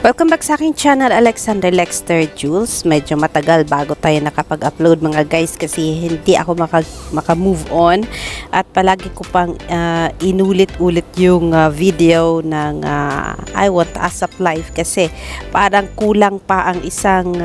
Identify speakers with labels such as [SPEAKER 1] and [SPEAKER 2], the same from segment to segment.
[SPEAKER 1] Welcome back sa aking channel, Alexander Lexter Jules. Medyo matagal bago tayo nakapag-upload mga guys kasi hindi ako maka-move on at palagi ko pang inulit-ulit yung video ng I Want ASAP Live kasi parang kulang pa ang isang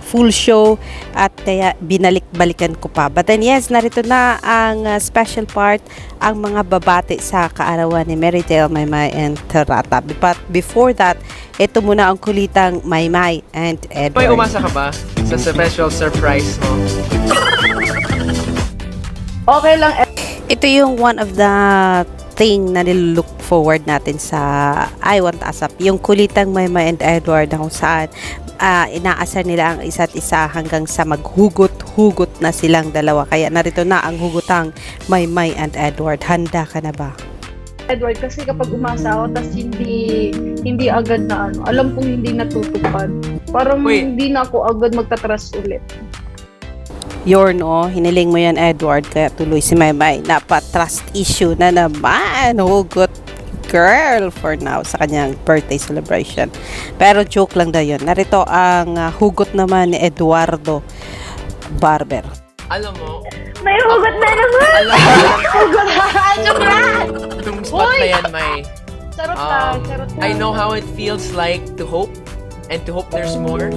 [SPEAKER 1] full show at kaya binalik-balikan ko pa. But then yes, narito na ang special part, ang mga babati sa kaarawan ni Meridel, Maymay and Tarata. But before that, ito muna ang kulitang Maymay and Edward.
[SPEAKER 2] May umasa ka ba sa special surprise mo?
[SPEAKER 3] Okay lang.
[SPEAKER 1] Ito yung one of the thing na nilook forward natin sa I Want ASAP. Yung kulitang Maymay and Edward na kung saan inaasar nila ang isa't isa hanggang sa maghugot-hugot na silang dalawa. Kaya narito na ang hugutang Maymay and Edward. Handa ka na ba?
[SPEAKER 3] Edward, kasi kapag umasa ako tas hindi agad na alam kong hindi natutupad. Parang hindi na ako agad magtatras ulit.
[SPEAKER 1] Hiniling mo yan, Edward, kaya tuloy si Maymay. Napa-trust issue na naman. Hugot girl for now sa kanyang birthday celebration. Pero joke lang daw yun. Narito ang hugot naman ni Eduardo Barber.
[SPEAKER 2] Alam mo,
[SPEAKER 3] May hugot na naman! Hugot na! Joke lang!
[SPEAKER 2] itong spot na yan, May.
[SPEAKER 3] Charot lang, charot lang.
[SPEAKER 2] I know how it feels like to hope and to hope there's more.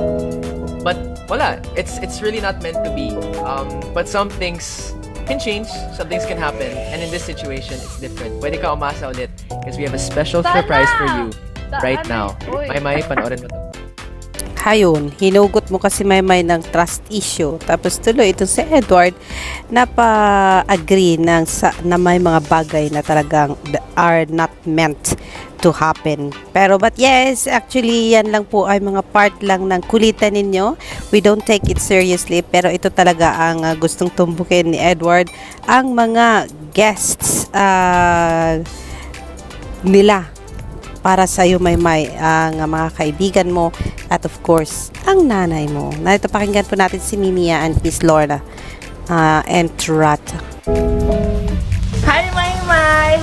[SPEAKER 2] But wala, it's really not meant to be. But some things can change, some things can happen, and in this situation, it's different. Pwede ka umasa ulit because we have a special surprise for you right now. Maymay, panoorin mo to.
[SPEAKER 1] Hayun, hinugot mo kasi Maymay ng trust issue. Tapos tuloy ito si Edward napa-agree na may mga bagay na talagang are not meant to happen. But yes, actually yan lang po ay mga part lang ng kulitan ninyo. We don't take it seriously, pero ito talaga ang gustong tumbukin ni Edward, ang mga guests nila para sa iyo, Maymay, ang mga kaibigan mo at of course ang nanay mo. Narito pakinggan po natin si Mimia and Miss Lorna and Tarata.
[SPEAKER 4] Hi, Maymay!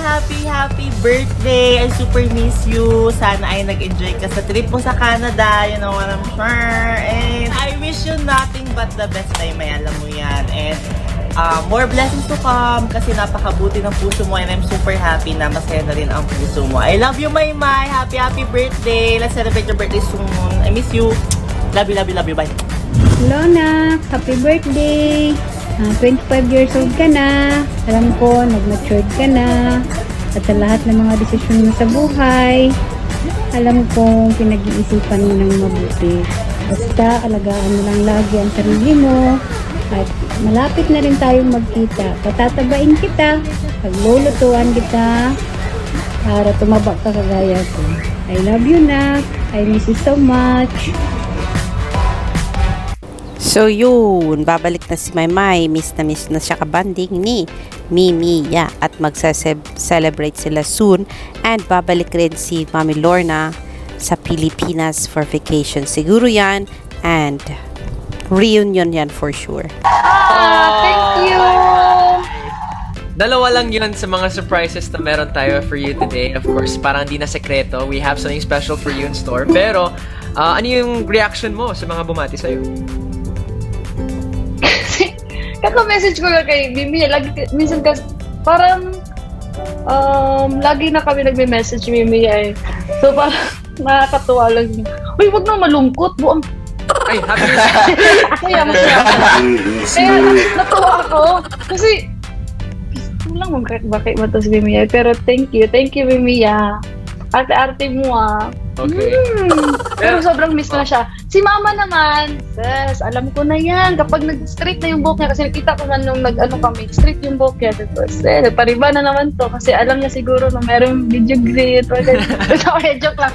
[SPEAKER 4] Happy birthday! I super miss you. Sana ay nag-enjoy ka sa trip mo sa Canada. You know what I'm sure. And I wish you nothing but the best, Maymay. Alam mo yan. And more blessings to come kasi napakabuti ng puso mo and I'm super happy na masaya na rin ang puso mo. I love you, Maymay! Happy birthday! Let's celebrate your birthday soon. I miss you. Love you. Bye.
[SPEAKER 5] Lorna, happy birthday! 25 years old ka na. Alam ko, nag-matured ka na. At sa lahat ng mga desisyon mo sa buhay, alam kong pinag-iisipan mo ng mabuti. Basta, alagaan mo lang lagi ang sarili mo. At malapit na rin tayong magkita. Patatabain kita. Paglulutuan kita. Para tumaba ka kagaya ko. I love you, Nak. I miss you so much.
[SPEAKER 1] So yun, babalik na si Maymay. Miss na siya kabanding ni Mimia at magsa-celebrate sila soon, and babalik rin si Mami Lorna sa Pilipinas for vacation. Siguro yan, and reunion yan for sure.
[SPEAKER 3] Thank you!
[SPEAKER 2] Dalawa lang yun sa mga surprises na meron tayo for you today. Of course, parang di na sekreto. We have something special for you in store. Pero, ano yung reaction mo sa mga bumati sa'yo?
[SPEAKER 3] Kaka-message ko lang kay Mimi, minsan kasi, parang, lagi na kami nagme-message Mimi eh. So, parang, nakakatuwa lang. Uy, wag na malungkot. Buang.
[SPEAKER 2] Ay, happy birthday!
[SPEAKER 3] Kaya, masaya ako. Kaya, natuwa ako. Kasi, lang bakit mo to si Mimi. Pero, thank you, Mimi. Arte-arte mo
[SPEAKER 2] Okay.
[SPEAKER 3] Pero sobrang miss na siya. Si Mama naman, sis, alam ko na yan. Kapag nag-straight na yung buhok niya, kasi nakita ko man nung kami, straight yung buhok niya. Tapos, pariba na naman to. Kasi alam niya siguro na merong video great. Joke lang.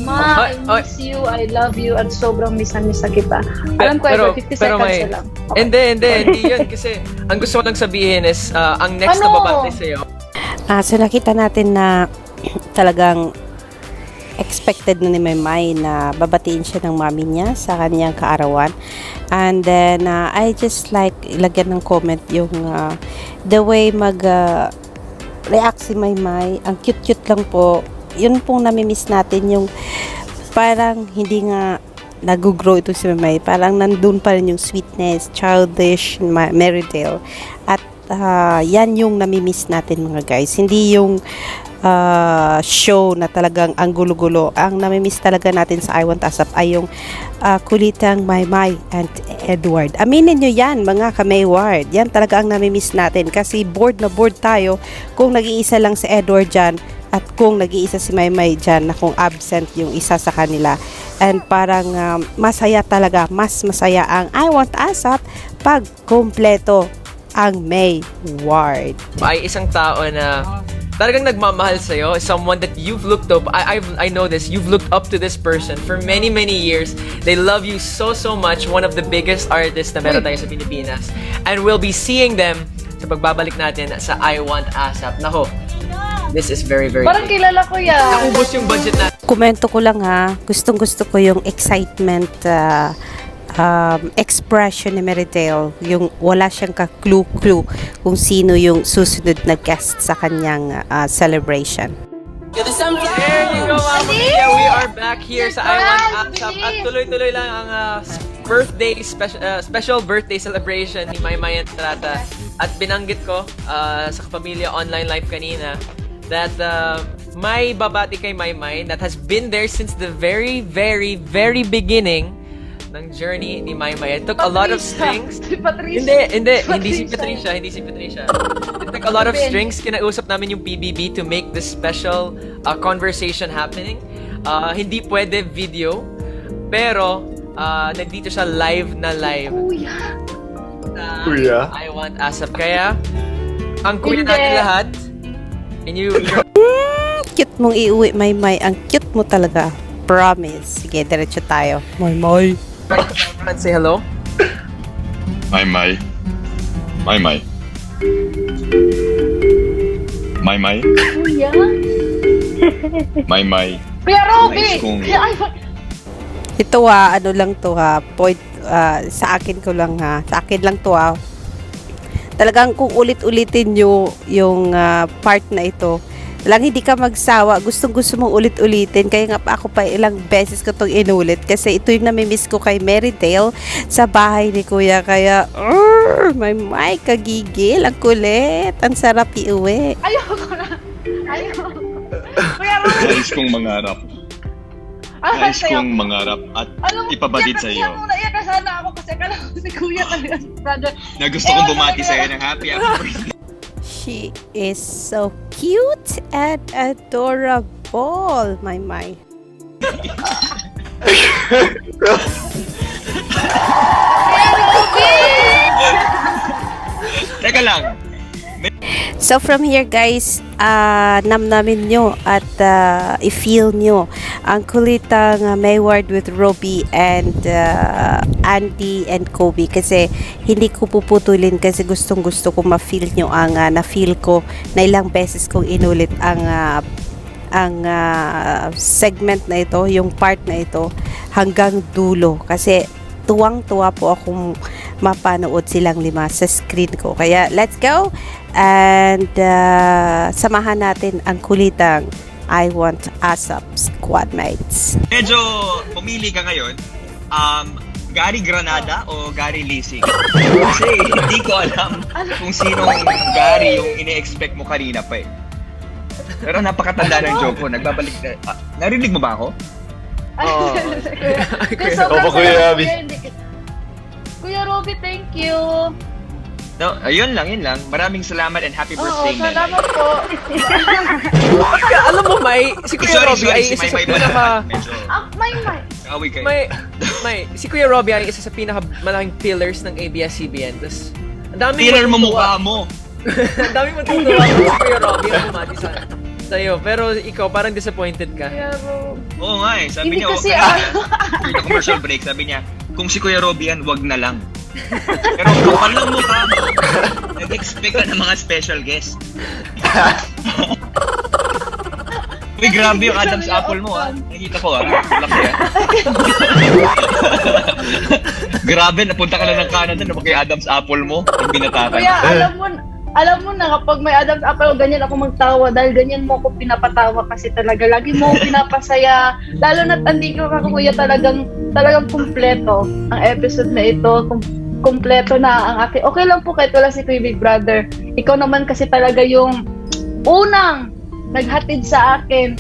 [SPEAKER 3] Ma, I miss you, I love you, at sobrang miss na kita. Alam ko,
[SPEAKER 2] pero
[SPEAKER 3] 50 seconds
[SPEAKER 2] may,
[SPEAKER 3] na lang.
[SPEAKER 2] Hindi yun. Kasi, ang gusto ko lang sabihin is, ang next na babati sa'yo.
[SPEAKER 1] So nakita natin na talagang expected na ni Maymay na babatiin siya ng mami niya sa kanyang kaarawan. And then, I just like ilagyan ng comment yung the way react si Maymay. Ang cute-cute lang po. yun pong namimiss natin, yung parang hindi nga nag-grow ito si Maymay. Parang nandun pa rin yung sweetness, childish, Merrydale. At yan yung namimiss natin mga guys. Hindi yung show na talagang ang gulo-gulo. Ang namimiss talaga natin sa I Want ASAP ay yung kulitang Maymay and Edward. Aminin nyo yan mga ka-Mayward. Yan talaga ang namimiss natin kasi bored na bored tayo kung nag-iisa lang si Edward dyan at kung nag-iisa si Maymay dyan na kung absent yung isa sa kanila. And parang masaya talaga, mas masaya ang I Want ASAP pag kompleto ang Mayward.
[SPEAKER 2] Ay isang tao na talagang nagmamahal sa'yo, someone that you've looked up, I know this, you've looked up to this person for many, many years. They love you so, so much. One of the biggest artists na meron tayo sa Pilipinas. And we'll be seeing them sa pagbabalik natin sa I Want ASAP. Nako, this is very, very
[SPEAKER 3] Parang
[SPEAKER 2] big.
[SPEAKER 3] kilala ko yan.
[SPEAKER 2] Naubos yung budget natin.
[SPEAKER 1] Komento ko lang ha, gustong-gusto ko yung excitement expression ni Merrydale, yung wala siyang ka-clue kung sino yung susunod na guest sa kanyang celebration.
[SPEAKER 2] There you go, mga pamilya. We are back here sa I Want ASAP at tuloy-tuloy lang ang special birthday celebration ni Maymay and Trata. At binanggit ko sa Kapamilya Online Live kanina that may babati kay Maymay that has been there since the very, very, very beginning ng journey ni Maymay. It took a lot of strings.
[SPEAKER 3] Si Patricia.
[SPEAKER 2] Hindi si Patricia. It took a lot of strings. Kinausap namin yung PBB to make this special conversation happening. Hindi pwede video, pero nandito siya live na live.
[SPEAKER 3] Kuya.
[SPEAKER 2] I Want ASAP. Kaya, ang kuya natin lahat, and
[SPEAKER 1] Cute mong iuwi, Maymay. Ang cute mo talaga. Promise. Sige, diretso tayo. Maymay.
[SPEAKER 2] say hello.
[SPEAKER 6] Maymay. Maymay. Maymay.
[SPEAKER 3] Kuya.
[SPEAKER 6] Maymay.
[SPEAKER 3] Kuya Robby.
[SPEAKER 6] Nais kong-
[SPEAKER 1] Ito ano lang to ha. Point, sa akin ko lang ha. Sa akin lang to ha. Talagang kung ulit-ulitin nyo yung part na ito, talagang hindi ka magsawa. Gustong-gusto mong ulit-ulitin. Kaya nga ako pa ilang beses ko itong inulit. Kasi ito yung namimiss ko kay Merrydale sa bahay ni Kuya. Kaya, Maymay, kagigil. Ang kulit. Ang sarap iuwi.
[SPEAKER 3] Ayoko na. Ayoko. Kuya Robby.
[SPEAKER 6] Nais kong mangarap. Nais kong mangarap at ipabatid sa iyo.
[SPEAKER 3] Iyak na sana ako kasi akala ko si Kuya talaga. Brother.
[SPEAKER 6] Na gusto kong bumati sa iyo ng happy birthday.
[SPEAKER 1] She is so cute and adorable, Maymay.
[SPEAKER 6] Teka lang.
[SPEAKER 1] So from here guys, namnamin nyo at i-feel nyo ang kulitang Mayward with Robby and Andy and Kobe kasi hindi ko puputulin kasi gustong gusto ko ma-feel nyo ang na-feel ko na ilang beses kong inulit ang segment na ito, yung part na ito hanggang dulo kasi tuwang-tuwa po akong mapanood silang lima sa screen ko. Kaya, let's go! And, samahan natin ang kulitang I Want ASAP squad mates.
[SPEAKER 6] Medyo pumili ka ngayon. Gary Granada o Gary Leasing? Kasi hindi ko alam kung sinong Gary yung ini-expect mo kanina pa eh. Pero napakatanda ng joke ko. Nagbabalik na. Narinig mo ba ako?
[SPEAKER 3] Opo,
[SPEAKER 6] Kuya Robby.
[SPEAKER 3] Kuya Robby, thank you.
[SPEAKER 6] No, ayun lang, yun lang. Maraming salamat and happy birthday.
[SPEAKER 3] Oo, salamat po.
[SPEAKER 2] Alam mo, May, si Kuya Robby ay isa sa pinaka...
[SPEAKER 6] Medyo
[SPEAKER 3] May.
[SPEAKER 6] away kayo.
[SPEAKER 2] Si Kuya Robby ay isa sa pinakamalaking pillars ng ABS-CBN. Tapos, ang dami
[SPEAKER 6] Pillar mo mukha mo.
[SPEAKER 2] Ang dami mo tutuwa si Kuya Robby ang bumati sa'yo. Pero ikaw, parang disappointed ka.
[SPEAKER 3] Kuya Robby.
[SPEAKER 6] Oo nga eh. Sabi
[SPEAKER 3] Hindi
[SPEAKER 6] niya,
[SPEAKER 3] kasi
[SPEAKER 6] yung commercial break, sabi niya, kung si Kuya Robby yan, wag na lang. Pero kapal lang mukha mo. Nag-expect ka ng mga special guest. Uy, grabe yung Adam's apple mo ah. Nakita ko ah. Laki ah. Grabe, napunta ka na ng Canada na kay Adam's apple mo. Ang binata ka.
[SPEAKER 3] Kuya, alam mo, alam mo na, kapag may Adam's apple, ganyan ako magtawa dahil ganyan mo ako pinapatawa kasi talaga. Lagi mo ako pinapasaya. Lalo na't hindi ko kakuya talagang kumpleto ang episode na ito. Kumpleto na ang akin. Okay lang po kahit wala si Kuya Big Brother. Ikaw naman kasi talaga yung unang naghatid sa akin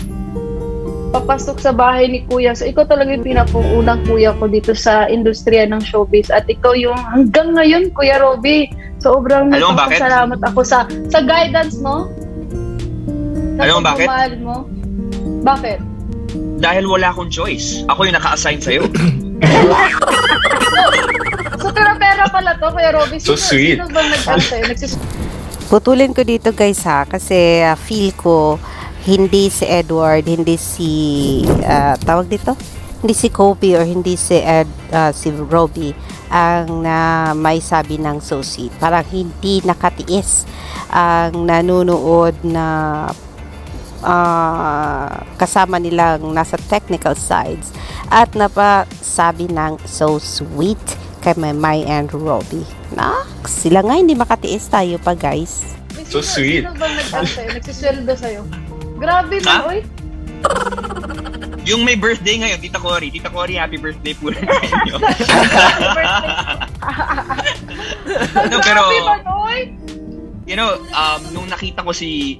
[SPEAKER 3] papasok sa bahay ni Kuya. So, ikaw talaga yung pinakaunang kuya ko dito sa industriya ng showbiz. At ikaw yung hanggang ngayon, Kuya Robby. Sobrang
[SPEAKER 6] Alam mo bakit?
[SPEAKER 3] nagpapasalamat ako sa guidance mo.
[SPEAKER 6] Alam mo bakit?
[SPEAKER 3] pagmamahal mo. Bakit?
[SPEAKER 6] Dahil wala akong choice. Ako yung naka-assign sa'yo.
[SPEAKER 3] So, pera pala to, Kuya Robby.
[SPEAKER 7] So sweet.
[SPEAKER 3] Sino bang nag-ano
[SPEAKER 1] Putulin ko dito guys ha, kasi feel ko hindi si Edward, hindi si tawag dito, hindi si Kobe or hindi si si Robby ang may sabi ng so sweet. Parang hindi nakatiis ang nanonood na kasama nilang nasa technical sides at napasabi ng so sweet kay Maymay and Robby. Sila nga hindi makatiis, tayo pa guys.
[SPEAKER 7] So sweet.
[SPEAKER 3] Sino bang nagsisweldo sa'yo? Grabe na,
[SPEAKER 6] Ha?
[SPEAKER 3] oy.
[SPEAKER 6] Yung may birthday ngayon, Tita Cory, happy birthday po rin sa inyo. No, pero,
[SPEAKER 3] Grabe man, oy.
[SPEAKER 6] you know, nung nakita ko si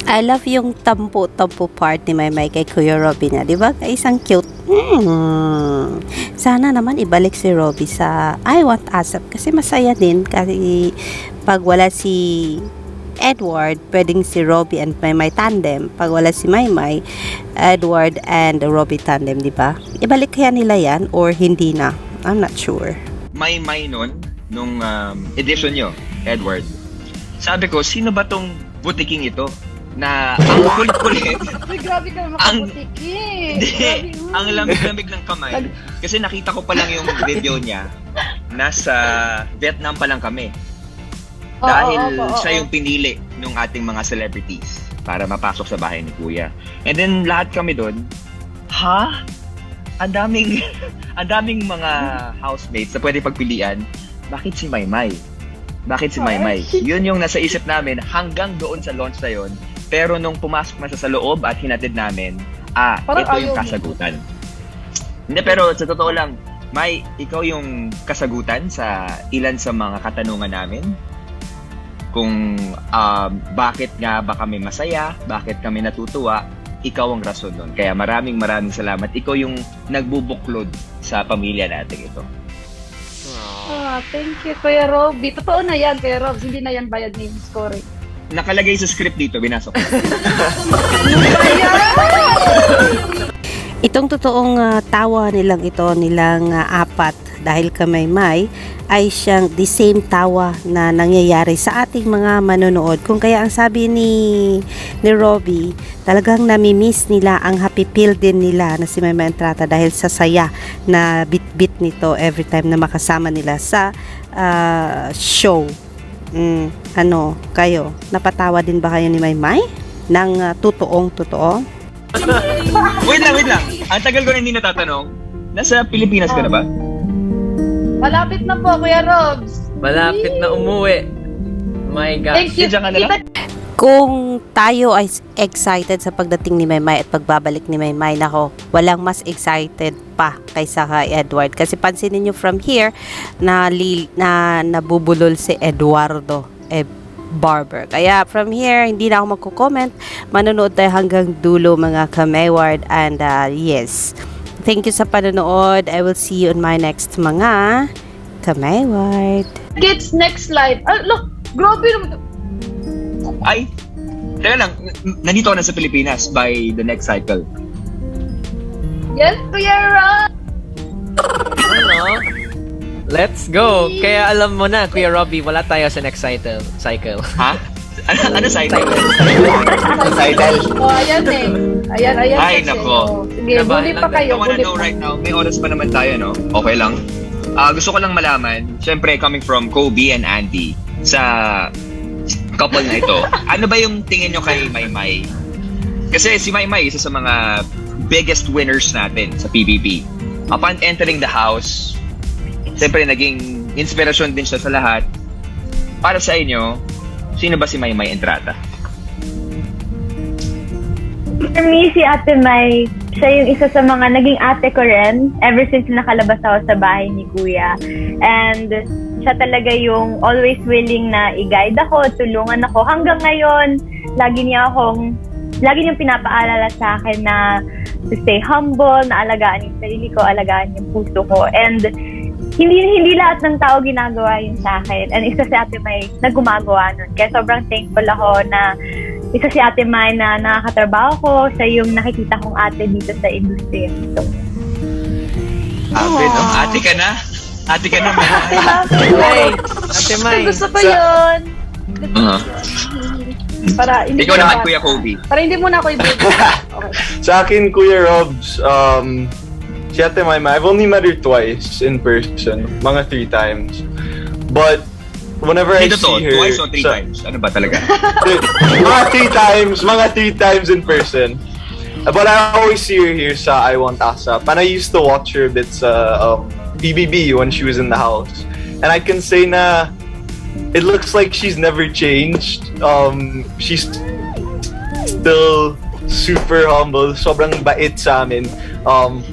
[SPEAKER 1] I love yung tampo-tampo part ni Maymay kay Kuya Robby na. Di ba? Isang cute. Sana naman ibalik si Robby sa I Want ASAP kasi masaya din kasi pag wala si Edward, pwedeng si Robby and Maymay tandem. Pag wala si Maymay, Edward and Robby tandem, di ba? Ibalik kaya nila yan or hindi na? I'm not sure.
[SPEAKER 6] Maymay nung edition nyo, Edward. Sabi ko, sino ba tong butiking ito? Na ang kulit-kulit,
[SPEAKER 3] Uy, grabe ka
[SPEAKER 6] Ang-
[SPEAKER 3] makaputiki.
[SPEAKER 6] hindi, ang lamig-lamig ng kamay. Kasi nakita ko pa lang yung video niya, nasa Vietnam pa lang kami. Dahil siya yung pinili ng ating mga celebrities para mapasok sa bahay ni Kuya. And then lahat kami doon, ang daming mga housemates na pwede pagpilian. Bakit si Maymay? Bakit si Maymay? Yun yung nasa isip namin hanggang doon sa launch na yun. Pero nung pumasok na siya sa loob at hinatid namin,
[SPEAKER 3] Parang
[SPEAKER 6] ito yung
[SPEAKER 3] ayaw mo.
[SPEAKER 6] kasagutan. Hindi, pero sa totoo lang, May, ikaw yung kasagutan sa ilan sa mga katanungan namin. Kung bakit nga ba kami masaya, bakit kami natutuwa, ikaw ang rason nun. Kaya maraming salamat. Ikaw yung nagbubuklod sa pamilya natin ito.
[SPEAKER 3] Thank you, Kuya Robby. Totoo na yan, Kuya Robs. Hindi na yan bayad ni Miss Cory.
[SPEAKER 6] Nakalagay sa script dito, binasok ko.
[SPEAKER 1] Itong totoong tawa nilang apat dahil kay Maymay ay siyang the same tawa na nangyayari sa ating mga manonood. Kung kaya ang sabi ni Robby, talagang namimiss nila ang happy pill din nila na si Maymay Entrata dahil sa saya na bit-bit nito every time na makasama nila sa show. Kayo? Napatawa din ba kayo ni Maymay? Nang totoo?
[SPEAKER 6] Wait lang. Ang tagal ko na hindi natatanong. Nasa Pilipinas ka na ba?
[SPEAKER 3] Malapit na po, Kuya Robs.
[SPEAKER 2] Malapit na umuwi. My God.
[SPEAKER 3] Thank you.
[SPEAKER 6] Diyan ka na lang?
[SPEAKER 1] Kung tayo ay excited sa pagdating ni Maymay at pagbabalik ni Maymay, nako, walang mas excited pa kaysa kay Edward. Kasi pansinin nyo from here na nabubulol si Eduardo Barber. Kaya from here, hindi na ako magko-comment. Manonood tayo hanggang dulo mga Kamayward. And yes, thank you sa panonood. I will see you on my next mga Kamayward.
[SPEAKER 3] Kids, next slide. Look, grabe naman.
[SPEAKER 6] Ay, teka lang. Nandito ako na sa Pilipinas by the next cycle.
[SPEAKER 3] Yes, Kuya Robs.
[SPEAKER 2] Ano? Let's go! Kaya alam mo na, Kuya Robby, wala tayo sa next cycle.
[SPEAKER 6] Ha? Ano cycle?
[SPEAKER 7] Cycle.
[SPEAKER 3] Ayan eh. Ayan.
[SPEAKER 6] Ay,
[SPEAKER 3] kasi,
[SPEAKER 6] nako.
[SPEAKER 3] Sige, bully pa kayo.
[SPEAKER 6] I wanna
[SPEAKER 3] Bully
[SPEAKER 6] know
[SPEAKER 3] pa.
[SPEAKER 6] right now, may oras pa naman tayo, no? Okay lang. Gusto ko lang malaman, syempre coming from Kobe and Andy, sa couple na ito, ano ba yung tingin nyo kay Maymay? Kasi si Maymay, isa sa mga biggest winners natin sa PBB. Upon entering the house, syempre naging inspirasyon din siya sa lahat. Para sa inyo, Sino ba si Maymay Entrata?
[SPEAKER 8] For me, si Ate May, siya yung isa sa mga naging ate ko rin ever since nakalabas ako sa bahay ni Kuya. And siya talaga yung always willing na i-guide ako, tulungan ako. Hanggang ngayon, lagi niyang pinapaalala sa akin na to stay humble, na alagaan yung sarili ko, alagaan yung puso ko. And hindi lahat ng tao ginagawa yun sa akin. And isa si Ate May na gumagawa nun. Kaya sobrang thankful ako na isa si Ate May na nakakatrabaho ko, siya yung nakikita kong ate dito sa industriya. So,
[SPEAKER 6] Sabi, no? Ate ka na? Ate ka na, May.
[SPEAKER 2] Hey, Ate May.
[SPEAKER 3] Gusto ko yun. Para hindi
[SPEAKER 6] Ikaw
[SPEAKER 3] ko
[SPEAKER 6] naman,
[SPEAKER 3] bata.
[SPEAKER 6] Kuya Kobe.
[SPEAKER 3] Para hindi muna ako i-break. Okay.
[SPEAKER 7] Sa akin, Kuya Robs, si Ate Maymay, I've only met her twice in person, mga 3 times. But whenever I
[SPEAKER 6] Dito to,
[SPEAKER 7] see her...
[SPEAKER 6] twice or 3 times? Ano ba talaga?
[SPEAKER 7] mga 3 times in person. But I always see her here sa I Want ASAP. And I used to watch her bits sa BBB when she was in the house. And I can say na it looks like she's never changed. She's still super humble, sobrang bait sa amin.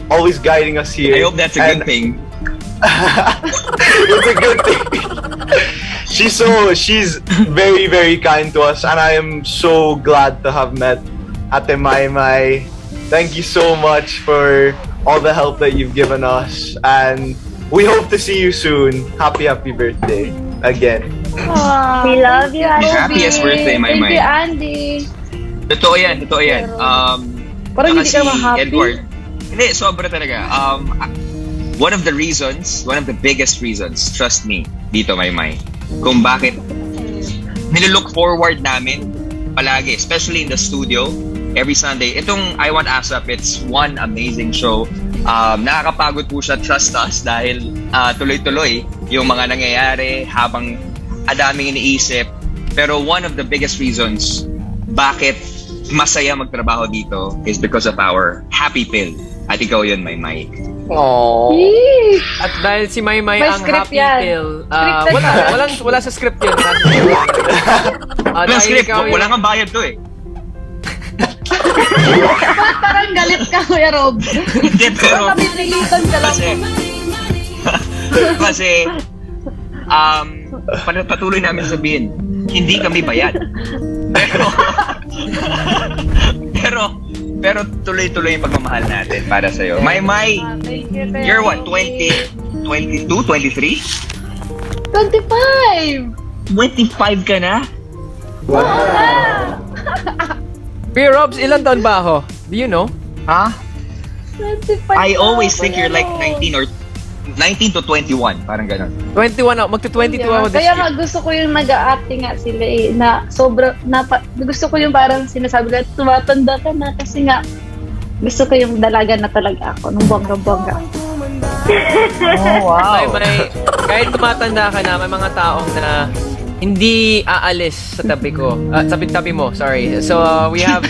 [SPEAKER 7] Always guiding us here.
[SPEAKER 6] I hope that's a good
[SPEAKER 7] And
[SPEAKER 6] thing.
[SPEAKER 7] it's a good thing. She's very, very kind to us, and I am so glad to have met Ate Maymay. Thank you so much for all the help that you've given us, and we hope to see you soon. Happy birthday again.
[SPEAKER 8] we love you, Ate
[SPEAKER 6] Happiest birthday,
[SPEAKER 3] Thank
[SPEAKER 6] Maymay.
[SPEAKER 3] you, Andy.
[SPEAKER 6] Totoo yan.
[SPEAKER 3] Parang hindi
[SPEAKER 6] Saka
[SPEAKER 3] ka ma-happy.
[SPEAKER 6] Edward. Hindi, sobra talaga. One of the biggest reasons, trust me, dito, Maymay, kung bakit nilook forward namin palagi, especially in the studio, every Sunday. Itong I Want ASAP, it's one amazing show. Nakakapagod po siya, trust us, dahil tuloy-tuloy yung mga nangyayari habang adaming iniisip. Pero one of the biggest reasons bakit masaya magtrabaho dito is because of our happy pill. At ikaw yun, Maymay.
[SPEAKER 7] Aww.
[SPEAKER 3] Yee!
[SPEAKER 2] At dahil si Maymay
[SPEAKER 3] May
[SPEAKER 2] ang
[SPEAKER 3] script
[SPEAKER 2] happy
[SPEAKER 3] yan.
[SPEAKER 2] pill,
[SPEAKER 3] Scripted
[SPEAKER 2] wala sa script yun.
[SPEAKER 6] Walang script, wala kang bayad to eh.
[SPEAKER 3] Parang galit ka, Kuya Rob.
[SPEAKER 6] Hindi, pero
[SPEAKER 3] Kami rilitan ka lang.
[SPEAKER 6] kasi patuloy namin sabihin, hindi kami bayad. Pero tuloy-tuloy yung pagmamahal natin para sa'yo. Maymay,
[SPEAKER 3] Thank you, thank
[SPEAKER 6] you're what,
[SPEAKER 3] you.
[SPEAKER 6] 22, 23?
[SPEAKER 3] 25!
[SPEAKER 6] 25 ka na?
[SPEAKER 2] Kuya Robs, ilan taon ba ako? Do you know?
[SPEAKER 6] Ha?
[SPEAKER 3] 25
[SPEAKER 6] I
[SPEAKER 3] na,
[SPEAKER 6] always think
[SPEAKER 3] Kuya
[SPEAKER 6] you're like
[SPEAKER 3] Rob.
[SPEAKER 6] 19 to 21, parang ganun.
[SPEAKER 2] 21 ako. Magto-22 ako this
[SPEAKER 3] Kaya
[SPEAKER 2] year.
[SPEAKER 3] nga gusto ko yung nag-a-acting nga sila eh, na gusto ko yung parang sinasabi ko, tumatanda ka na kasi nga gusto ko yung dalaga na talaga ako, nung bongga-bongga.
[SPEAKER 2] May, kahit tumatanda ka na, may mga taong na hindi aalis sa tabi ko. Sa tabi mo, sorry. So, we have